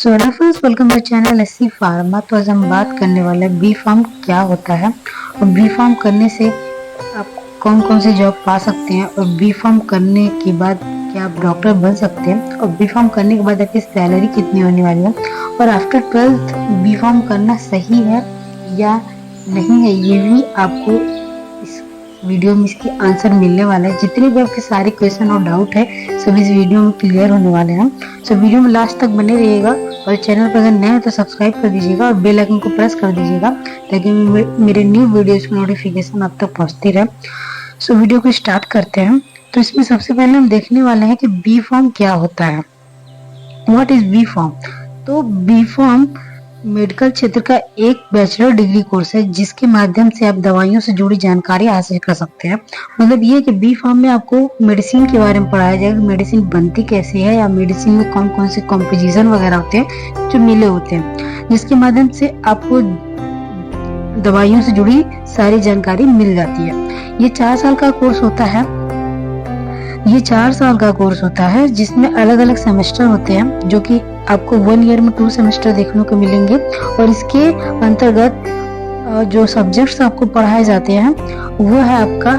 So hello friends, welcome to channel SC pharma. तो आज हम बात करने वाले हैं बी फार्म क्या होता है और बी फार्म करने से आप कौन कौन से जॉब पा सकते हैं और बी फार्म करने के बाद क्या आप डॉक्टर बन सकते हैं और बी फार्म करने के बाद आपकी सैलरी कितनी होने वाली है और आफ्टर 12th बी फार्म करना सही है या नहीं है, ये भी आपको इस वीडियो में इसकी आंसर मिलने वाला है। जितने भी आपके सारे क्वेश्चन और डाउट है सब इस वीडियो में क्लियर होने वाले हैं। सो वीडियो में लास्ट तक बने रहिएगा और चैनल पर अगर नए हैं तो सब्सक्राइब कर दीजिएगा और बेल आइकन को प्रेस कर दीजिएगा ताकि मेरे न्यू वीडियोस की नोटिफिकेशन आप तक पहुंचती रहे। सो वीडियो को स्टार्ट करते हैं। तो इसमें सबसे पहले हम देखने वाले हैं कि बी फार्म क्या होता है, व्हाट इज बी फार्म। तो बी फार्म मेडिकल क्षेत्र का एक बैचलर डिग्री कोर्स है जिसके माध्यम से आप दवाइयों से जुड़ी जानकारी हासिल कर सकते हैं। मतलब ये कि बी फार्म में आपको मेडिसिन के बारे में पढ़ाया जाएगा, मेडिसिन बनती कैसे है या मेडिसिन में कौन कौन से कॉम्पोजिशन वगैरह होते हैं जो मिले होते हैं, जिसके माध्यम से आपको दवाइयों से जुड़ी सारी जानकारी मिल जाती है। ये 4 साल का कोर्स होता है। ये 4 साल का कोर्स होता है जिसमें अलग अलग सेमेस्टर होते हैं जो कि आपको 1 ईयर में 2 सेमेस्टर देखने को मिलेंगे और इसके अंतर्गत जो सब्जेक्ट्स आपको पढ़ाए जाते हैं वो है आपका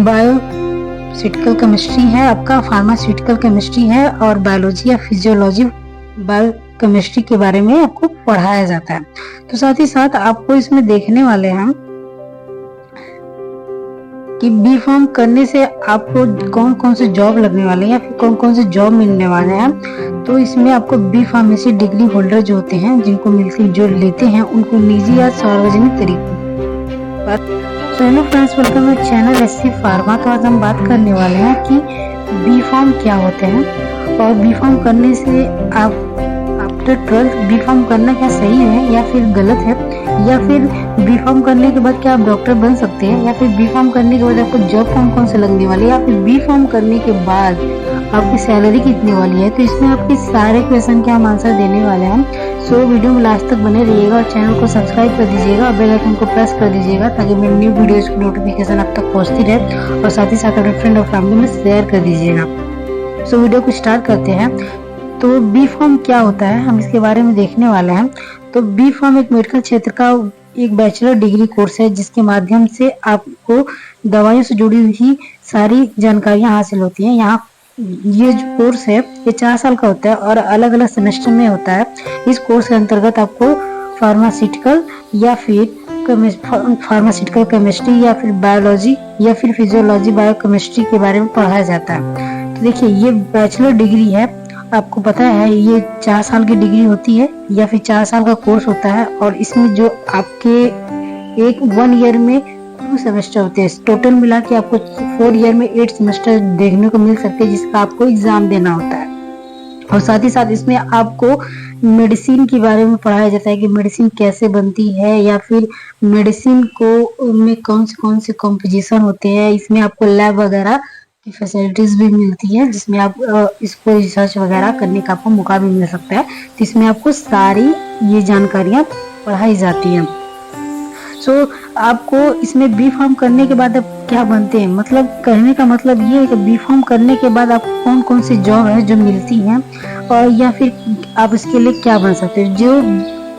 बायोसिटिकल केमिस्ट्री है, आपका फार्मास्यूटिकल केमिस्ट्री है और बायोलॉजी या फिजियोलॉजी बायोकेमिस्ट्री के बारे में आपको पढ़ाया जाता है। तो साथ ही साथ आपको इसमें देखने वाले हैं कि बी फार्म करने से आपको कौन कौन से जॉब लगने वाले हैं या फिर कौन कौन से जॉब मिलने वाले हैं। तो इसमें आपको बी फार्मेसी डिग्री होल्डर जो होते हैं जिनको मिलती जो लेते हैं उनको निजी या सार्वजनिक तरीके पर। Hello friends, welcome to channel SC pharma. तो आज हम बात करने वाले हैं कि बी फार्म क्या होते हैं और बी फार्म करने से आप आफ्टर 12th बी फार्म करना क्या सही है या फिर गलत है, या फिर बी फार्म करने के बाद क्या आप डॉक्टर बन सकते हैं, या फिर बी फार्म करने के बाद आपको जॉब कौन कौन से लगने वाले, या फिर बी फार्म करने के बाद आपकी सैलरी कितने वाली है। तो इसमें आपके सारे क्वेश्चन के हम आंसर देने वाले हैं। सो वीडियो में लास्ट तक बने रहिएगा और चैनल को सब्सक्राइब कर दीजिएगा और बेल आइकन को प्रेस कर दीजिएगा ताकि मेरी न्यू वीडियोस की नोटिफिकेशन आप तक पहुंचती रहे और साथ ही साथ अपने फ्रेंड और फैमिली में शेयर कर दीजिएगा। सो वीडियो को स्टार्ट करते हैं। तो बी फार्म क्या होता है हम इसके बारे में देखने वाले हैं। तो बी फार्म एक मेडिकल क्षेत्र का एक बैचलर डिग्री कोर्स है जिसके माध्यम से आपको दवाइयों से जुड़ी हुई सारी जानकारियां हासिल होती हैं। यहाँ ये जो कोर्स है ये 4 साल का होता है और अलग अलग सेमेस्टर में होता है। इस कोर्स के अंतर्गत आपको फार्मास्यूटिकल या फिर फार्मास्यूटिकल केमिस्ट्री या फिर बायोलॉजी या फिर फिजियोलॉजी बायोकेमिस्ट्री के बारे में पढ़ाया जाता है। तो देखिए ये बैचलर डिग्री है, आपको पता है ये 4 साल की डिग्री होती है या फिर 4 साल का कोर्स होता है और इसमें जो आपके 1 ईयर में 2 सेमेस्टर होते हैं, टोटल मिला के आपको 4 ईयर में 8 सेमेस्टर देखने को मिल सकते हैं जिसका आपको एग्जाम देना होता है। और साथ ही साथ इसमें आपको मेडिसिन के बारे में पढ़ाया जाता है कि मेडिसिन कैसे बनती है या फिर मेडिसिन को में कौन से कॉम्पोजिशन होते हैं। इसमें आपको लैब वगैरह की फैसिलिटीज भी मिलती है जिसमें आप इसको रिसर्च वगैरह करने का आपको मौका भी मिल सकता है। तो इसमें आपको सारी ये जानकारियां पढ़ाई जाती हैं। सो आपको इसमें बी फार्म करने के बाद आप क्या बनते हैं, मतलब कहने का मतलब ये है कि बी फार्म करने के बाद आपको कौन कौन सी जॉब है जो मिलती हैं और या फिर आप इसके लिए क्या बन सकते हैं। जो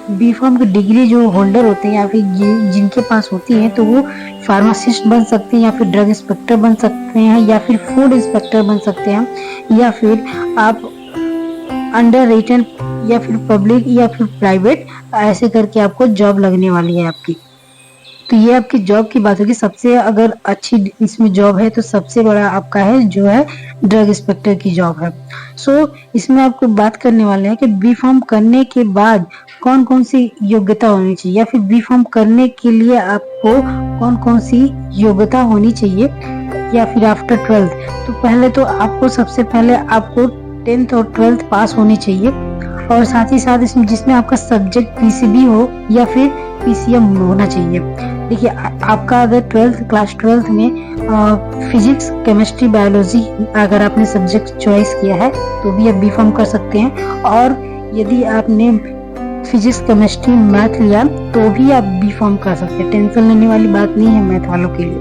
बी फार्म की डिग्री जो होल्डर होते हैं या फिर जिनके पास होती है तो वो फार्मासिस्ट बन सकते हैं या फिर ड्रग इंस्पेक्टर बन सकते हैं या फिर फूड इंस्पेक्टर बन सकते हैं या फिर आप अंडर रिटन या फिर पब्लिक या फिर प्राइवेट ऐसे करके आपको जॉब लगने वाली है आपकी। तो ये आपकी जॉब की बात होगी। सबसे अगर अच्छी इसमें जॉब है तो सबसे बड़ा आपका है जो है ड्रग इंस्पेक्टर की जॉब है। सो इसमें आपको बात करने वाले हैं कि बी फार्म करने के बाद कौन कौन सी योग्यता होनी चाहिए या फिर बी फार्म करने के लिए आपको कौन कौन सी योग्यता होनी चाहिए या फिर आफ्टर 12th। तो पहले तो आपको सबसे पहले आपको 10th और 12th पास होनी चाहिए और साथ ही साथ इसमें जिसमें आपका सब्जेक्ट पीसीबी हो या फिर पीसीएम होना चाहिए। देखिए आपका अगर क्लास 12th में फिजिक्स केमिस्ट्री बायोलॉजी अगर आपने सब्जेक्ट चॉइस किया है तो भी आप बी फार्म कर सकते हैं और यदि आपने फिजिक्स केमिस्ट्री मैथ लिया तो भी आप बी फार्म कर सकते हैं। टेंशन लेने वाली बात नहीं है मैथ वालों के लिए।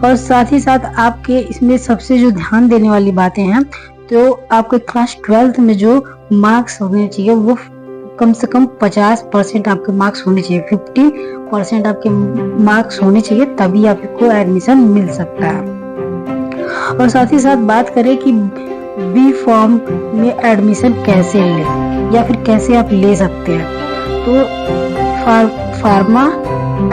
और साथ ही साथ आपके इसमें सबसे जो ध्यान देने वाली बातें हैं तो आपके क्लास 12th में जो मार्क्स होने चाहिए वो कम से कम 50% आपके मार्क्स होने चाहिए, 50% आपके मार्क्स होने चाहिए, तभी आपको एडमिशन मिल सकता है। और साथ ही साथ बात करें कि बी फॉर्म में एडमिशन कैसे ले या फिर कैसे आप ले सकते हैं, तो फार्मा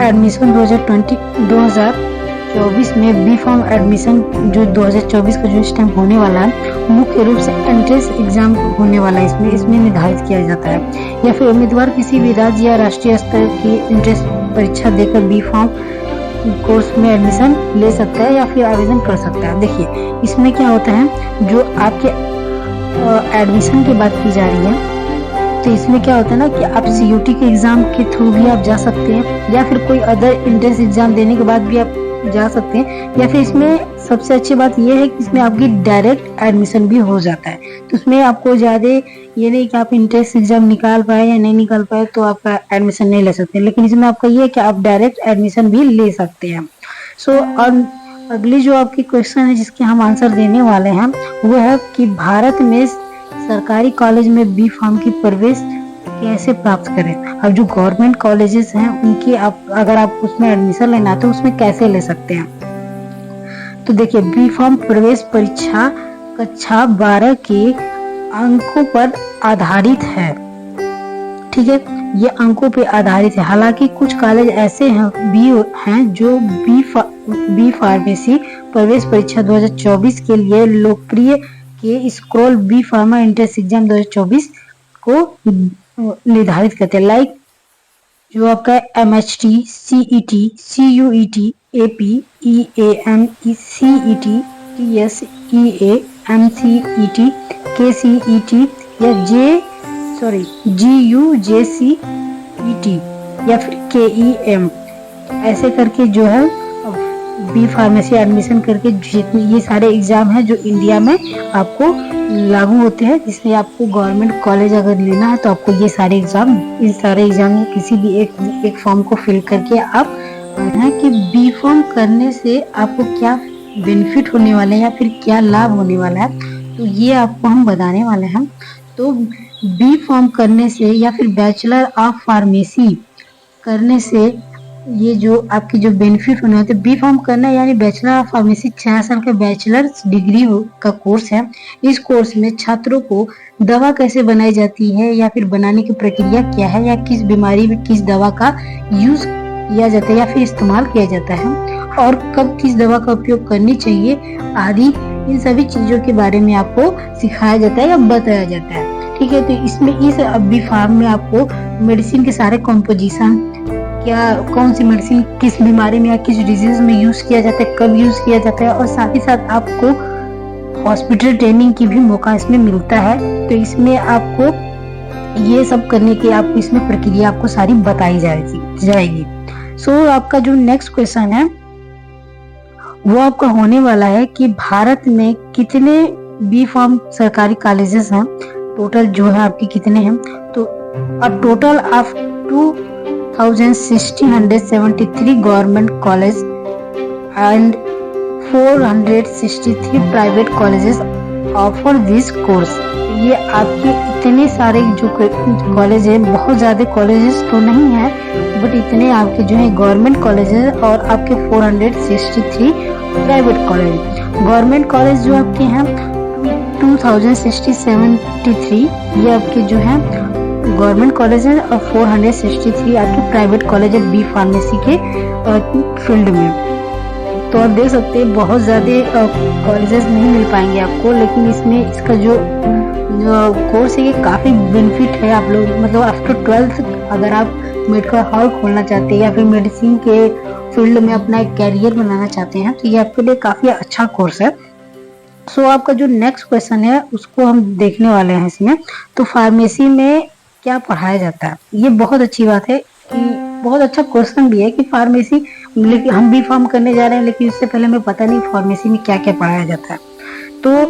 एडमिशन 2024 में बी फॉर्म एडमिशन जो 2024 का जो इस टाइम होने वाला है, मुख्य रूप से एंट्रेंस एग्जाम होने वाला है। इसमें निर्धारित किया जाता है, या फिर उम्मीदवार किसी भी राज्य या राष्ट्रीय स्तर की एंट्रेंस परीक्षा देकर बी फॉर्म कोर्स में एडमिशन ले सकता है या फिर आवेदन कर सकता है। देखिए इसमें क्या होता है, जो आपके एडमिशन की बात की जा रही है, तो इसमें क्या होता है ना कि आप सीयूटी के एग्जाम के थ्रू भी आप जा सकते हैं, या फिर कोई अदर एंट्रेंस एग्जाम देने के बाद भी आप जा सकते हैं, या फिर इसमें सबसे अच्छी बात यह है कि इसमें आपकी डायरेक्ट एडमिशन भी हो जाता है। तो उसमें आपको ज्यादा ये नहीं कि आप एंट्रेंस एग्जाम निकाल पाए या नहीं निकाल पाए तो आपका एडमिशन नहीं ले सकते, लेकिन इसमें आपका ये है कि आप डायरेक्ट एडमिशन भी ले सकते हैं। और अगली जो आपकी क्वेश्चन है जिसके हम आंसर देने वाले हैं वो है कि भारत में सरकारी कॉलेज में बी फॉर्म की प्रवेश कैसे प्राप्त करें। अब जो गवर्नमेंट कॉलेजेस हैं उनकी अगर आप उसमें एडमिशन लेना तो उसमें कैसे ले सकते हैं, तो देखिए बी फॉर्म प्रवेश परीक्षा कक्षा 12 के अंकों पर आधारित है। ठीक है, ये अंकों पे आधारित है। हालांकि कुछ कॉलेज ऐसे हैं जो बी फार्मेसी प्रवेश परीक्षा 2024 के लिए लोकप्रिय के स्क्रॉल बी फार्मा एंट्रेंस एग्जाम 2024 को निर्धारित करते हैं, लाइक जो आपका MHT, CET, CUET, AP, EAM, CET, TSEA, MCET, KCET या GUJCET या फिर KEM, ऐसे करके जो है बी फार्मेसी एडमिशन करके जितने ये सारे एग्जाम हैं जो इंडिया में आपको लागू होते हैं, जिसमें आपको गवर्नमेंट कॉलेज अगर लेना है तो आपको ये सारे एग्जाम किसी भी एक फॉर्म को फिल करके आप है कि बी फॉर्म करने से आपको क्या बेनिफिट होने वाले हैं या फिर क्या लाभ होने वाला है, तो ये आपको हम बताने वाले हैं। तो बी फॉर्म करने से या फिर बैचलर ऑफ फार्मेसी करने से ये जो आपकी जो बेनिफिट होने होते हैं, बी फॉर्म करना यानी बैचलर ऑफ फार्मेसी 6 साल का बैचलर डिग्री का कोर्स है। इस कोर्स में छात्रों को दवा कैसे बनाई जाती है या फिर बनाने की प्रक्रिया क्या है, या किस बीमारी में किस दवा का यूज किया जाता है या फिर इस्तेमाल किया जाता है, और कब किस दवा का उपयोग करनी चाहिए आदि, इन सभी चीजों के बारे में आपको सिखाया जाता है या बताया जाता है। ठीक है, तो इसमें इस बी फार्म में आपको मेडिसिन के सारे कॉम्पोजिशन, क्या कौन सी मेडिसिन किस बीमारी में या किस डिजीज में यूज किया जाता है, कब यूज किया जाता है, और साथ ही साथ आपको हॉस्पिटल ट्रेनिंग की भी मौका इसमें मिलता है। तो इसमें आपको ये सब करने की आपको इसमें प्रक्रिया आपको सारी बताई जाएगी। सो आपका जो नेक्स्ट क्वेश्चन है वो आपका होने वाला है कि भारत में कितने बी फॉर्म सरकारी कॉलेजेस हैं, टोटल जो है आपके कितने हैं, तो a total of 2,673 government college and 463 private colleges offer this course. ये आपके इतने सारे जो कॉलेज है, बहुत ज्यादा कॉलेजेस तो नहीं है, बट इतने आपके जो है गवर्नमेंट कॉलेजेस और आपके 463 प्राइवेट कॉलेज। गवर्नमेंट कॉलेज जो आपके हैं 2,673 ये आपके जो है गवर्नमेंट कॉलेज है, और 463 आपके प्राइवेट कॉलेज है बी फार्मेसी के फील्ड में। तो आप देख सकते हैं बहुत ज़्यादा कॉलेजेस नहीं मिल पाएंगे आपको, लेकिन इसमें इसका जो कोर्स है ये काफ़ी बेनिफिट है। आप लोग मतलब आफ्टर 12th अगर आप मेडिकल हॉल खोलना चाहते हैं या फिर मेडिसिन के फील्ड में अपना एक कैरियर बनाना चाहते हैं तो ये आपके लिए काफ़ी अच्छा कोर्स है। सो आपका जो नेक्स्ट क्वेश्चन है उसको हम देखने वाले हैं इसमें। तो फार्मेसी में क्या पढ़ाया जाता है, ये बहुत अच्छी बात है कि बहुत अच्छा क्वेश्चन भी है कि फार्मेसी, लेकिन हम बी फार्म करने जा रहे हैं लेकिन इससे पहले हमें पता नहीं फार्मेसी में क्या क्या पढ़ाया जाता है। तो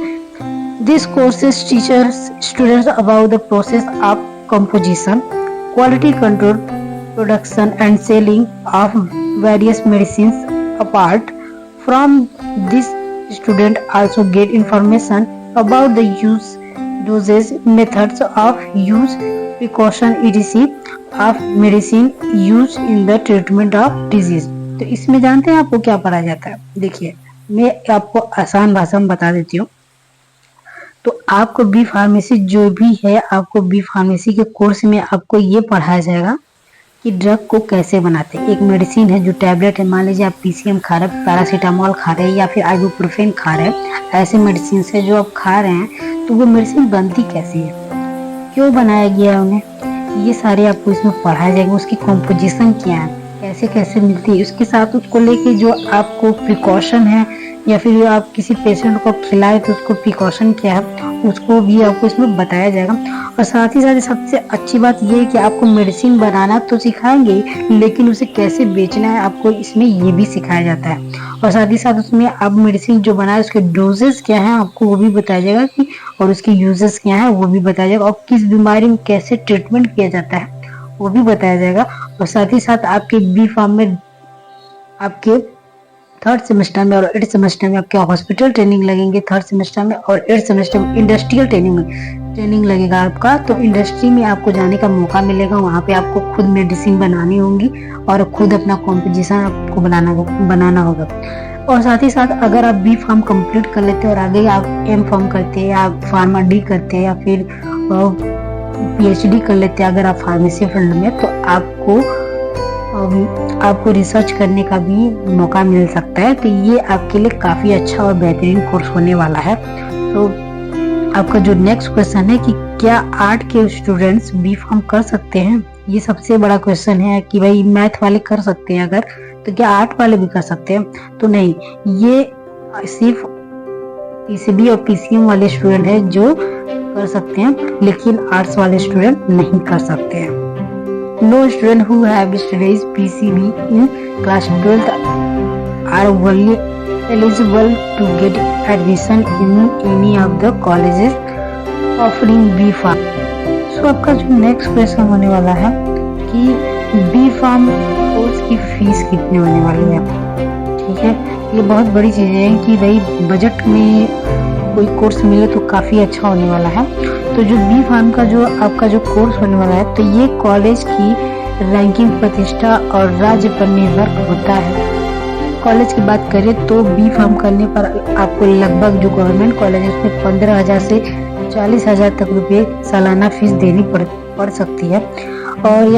this courses teachers students about the process of composition, quality control, production and selling of various medicine. Apart from this student also get information about the use, doses, methods of use, precaution etc. of medicine used in the treatment of disease। तो इसमें जानते हैं आपको क्या पढ़ा जाता है? देखिए, मैं आपको आसान भाषा में बता देती हूँ। तो आपको बी फार्मेसी जो भी है, आपको बी फार्मेसी के कोर्स में आपको ये पढ़ाया जाएगा कि ड्रग को कैसे बनाते हैं। एक मेडिसिन है जो टैबलेट है, मान लीजिए आप पीसीएम खा रहे हैं, पैरासीटामोल खा रहे हैं या फिर आइबुप्रोफेन खा रहे हैं, ऐसे मेडिसिन से जो आप खा रहे हैं, तो वो मेडिसिन बनती कैसी है, क्यों बनाया गया है उन्हें, ये सारे आपको इसमें पढ़ाया जाएगा। उसकी कॉम्पोजिशन क्या है, कैसे कैसे मिलती है, उसके साथ उसको लेके जो आपको प्रिकॉशन है या फिर आप किसी पेशेंट को खिलाए तो उसको प्रिकॉशन क्या है, उसको भी आपको इसमें बताया जाएगा। और साथ ही साथ सबसे अच्छी बात यह है कि आपको मेडिसिन बनाना तो सिखाएंगे, लेकिन उसे कैसे बेचना है आपको इसमें ये भी सिखाया जाता है। और साथ ही साथ उसमें आप मेडिसिन जो बनाए उसके डोजेस क्या है आपको वो भी बताया जाएगा कि, और उसके यूजेस क्या है वो भी बताया जाएगा, और किस बीमारी में कैसे ट्रीटमेंट किया जाता है वो भी बताया जाएगा। और साथ ही साथ आपके बी फार्म में आपके 3rd सेमेस्टर में और 8th सेमेस्टर में आपके हॉस्पिटल ट्रेनिंग लगेंगे 3rd सेमेस्टर में, और 8th सेमेस्टर में इंडस्ट्रियल ट्रेनिंग लगेगा आपका। तो इंडस्ट्री में आपको जाने का मौका मिलेगा, वहाँ पे आपको खुद मेडिसिन बनानी होंगी और खुद अपना कॉम्पोजिशन आपको बनाना होगा। और साथ ही साथ अगर आप बी फार्म कंप्लीट कर लेते हैं और आगे आप एम फार्म करते हैं या फार्मा डी करते हैं या फिर पीएचडी कर लेते हैं अगर आप फार्मेसी फील्ड में, तो आपको रिसर्च करने का भी मौका मिल सकता है। तो ये आपके लिए काफ़ी अच्छा और बेहतरीन कोर्स होने वाला है। तो आपका जो नेक्स्ट क्वेश्चन है कि क्या आर्ट के स्टूडेंट्स बी फार्म कर सकते हैं, ये सबसे बड़ा क्वेश्चन है कि भाई मैथ वाले कर सकते हैं अगर, तो क्या आर्ट वाले भी कर सकते हैं? तो नहीं, ये सिर्फ पीसीबी और पीसीएम वाले स्टूडेंट है जो कर सकते हैं, लेकिन आर्ट्स वाले स्टूडेंट नहीं कर सकते हैं। No student who have studied PCB in class 12th are only eligible to get admission in any of the colleges offering B Pharm। So आपका जो नेक्स्ट क्वेश्चन होने वाला है कि बी फार्म कोर्स की फीस कितनी होने वाली है। ठीक है, ये बहुत बड़ी चीज़ है कि भाई बजट में कोई कोर्स मिले तो काफ़ी अच्छा होने वाला है। तो जो बी फार्म का जो आपका जो कोर्स होने वाला है, तो ये कॉलेज की रैंकिंग प्रतिष्ठा और राज्य पर निर्भर होता है। कॉलेज की बात करें तो बी फार्म करने पर आपको लगभग जो गवर्नमेंट कॉलेज है उसमें 15,000 से 40,000 तक रुपये सालाना फीस देनी पड़ सकती है। और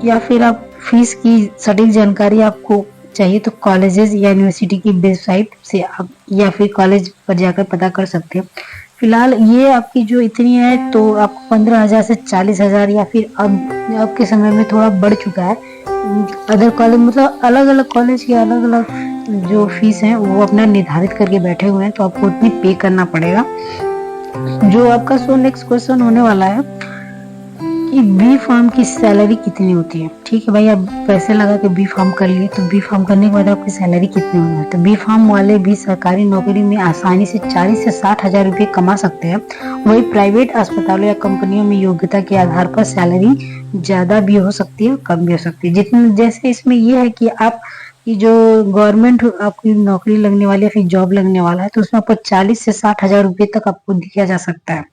या फिर आप फीस की सटीक जानकारी आपको चाहिए तो कॉलेजेस या यूनिवर्सिटी की वेबसाइट से आप या फिर कॉलेज पर जाकर पता कर सकते हैं। फिलहाल ये आपकी जो इतनी है तो आपको 15,000 से 40,000 या फिर अब आपके समय में थोड़ा बढ़ चुका है। अदर कॉलेज मतलब अलग अलग कॉलेज की अलग अलग जो फीस है वो अपना निर्धारित करके बैठे हुए हैं, तो आपको उतनी पे करना पड़ेगा। जो आपका नेक्स्ट क्वेश्चन होने वाला है कि बी फार्म की सैलरी कितनी होती है। ठीक है भाई, आप पैसे लगा के बी फार्म कर लिए, तो बी फार्म करने के बाद आपकी सैलरी कितनी होगी? तो बी फार्म वाले भी सरकारी नौकरी में आसानी से 40 से 60,000 रुपये कमा सकते हैं। वही प्राइवेट अस्पतालों या कंपनियों में योग्यता के आधार पर सैलरी ज़्यादा भी हो सकती है, कम भी हो सकती है। जितने जैसे इसमें ये है कि आप कि जो गवर्नमेंट आपकी नौकरी लगने वाली है फिर जॉब लगने वाला है, तो उसमें आपको 40 से 60,000 रुपये तक आपको दिया जा सकता है।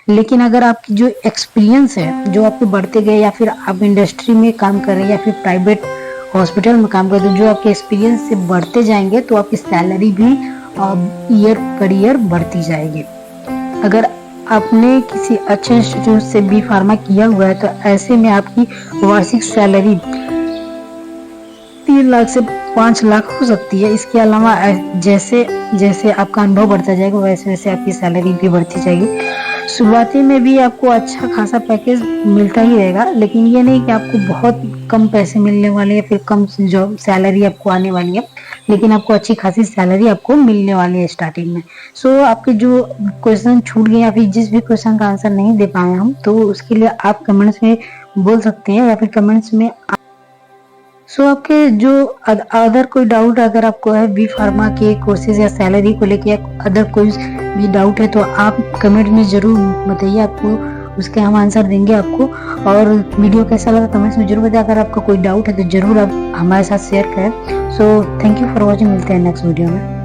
लेकिन अगर आपकी जो एक्सपीरियंस है जो आपके बढ़ते गए, या फिर आप इंडस्ट्री में काम कर रहे हैं या फिर प्राइवेट हॉस्पिटल में काम कर रहे हैं, जो आपके एक्सपीरियंस से बढ़ते जाएंगे तो आपकी सैलरी भी ईयर पर ईयर बढ़ती जाएगी। अगर आपने किसी अच्छे इंस्टीट्यूट से बी फार्मा किया हुआ है तो ऐसे में आपकी वार्षिक सैलरी 3 लाख से 5 लाख हो सकती है। इसके अलावा जैसे जैसे आपका अनुभव बढ़ता जाएगा वैसे वैसे आपकी सैलरी भी बढ़ती जाएगी। शुरुआती में भी आपको अच्छा खासा पैकेज मिलता ही रहेगा, लेकिन ये नहीं कि आपको बहुत कम पैसे मिलने वाले हैं फिर कम जॉब सैलरी आपको आने वाली है, लेकिन आपको अच्छी खासी सैलरी आपको मिलने वाली है स्टार्टिंग में। सो आपके जो क्वेश्चन छूट गए या फिर जिस भी क्वेश्चन का आंसर नहीं दे पाए हम, तो उसके लिए आप कमेंट्स में बोल सकते हैं या फिर कमेंट्स में आपके जो अदर कोई डाउट अगर आपको है बी फार्मा के कोर्सेज या सैलरी को लेके अदर कोई भी डाउट है तो आप कमेंट में जरूर बताइए, आपको उसके हम आंसर देंगे आपको। और वीडियो कैसा लगा कमेंट्स में जरूर बताइए। अगर आपका कोई डाउट है तो जरूर आप हमारे साथ शेयर करें। So thank you for watching, मिलते हैं नेक्स्ट वीडियो में।